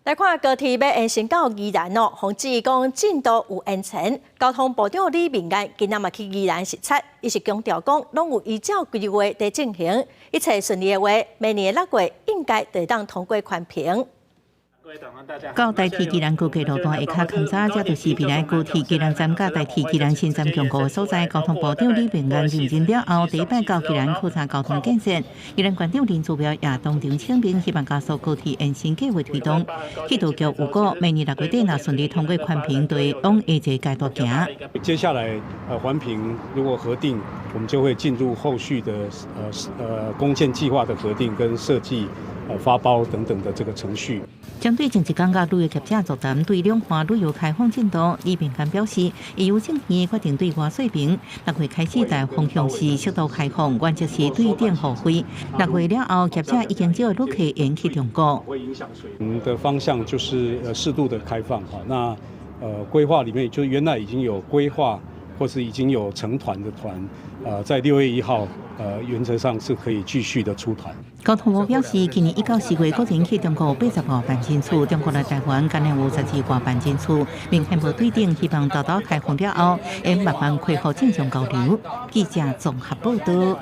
来看高铁要延伸到宜兰哦，洪志讲进度有延前。交通部长李明安今仔嘛去宜兰视察，伊是强调讲，拢有依照规划在进行，一切顺利的话，明年6月应该会当通过宽屏。到台铁宜兰高架路段下较较早，这就是未来高铁宜兰站甲台铁宜兰新站强固的所在。交通部长李明安认真了后，第一摆到宜兰考察交通建设。宜兰县长林祖标也当场请命，希望加速高铁延伸计划推动。铁道局预估，明年6月底若顺利通过宽屏，就会往下一个阶段行。接下来环评如果核定，我们就会进入后续的公建计划的核定跟设计、发包等等的这个程序。针对前一天甲旅游业者座谈对两岸旅游开放进度，李明安表示，已有正义决定对外说明，6月开始大方向是适度开放，原则是对电付费。6月了后，业者已经就旅客延期中国。我们的方向就是适度的开放哈。那规划里面就原来已经有规划，或是已经有成团的团，在6月1号，原则上是可以继续的出团。交通部表示，今年1到4月国人去中国80个办进出，中国来台湾今年52个办进出，明显无对定，希望豆豆开放了后，会慢慢恢复正常交流。记者综合报道。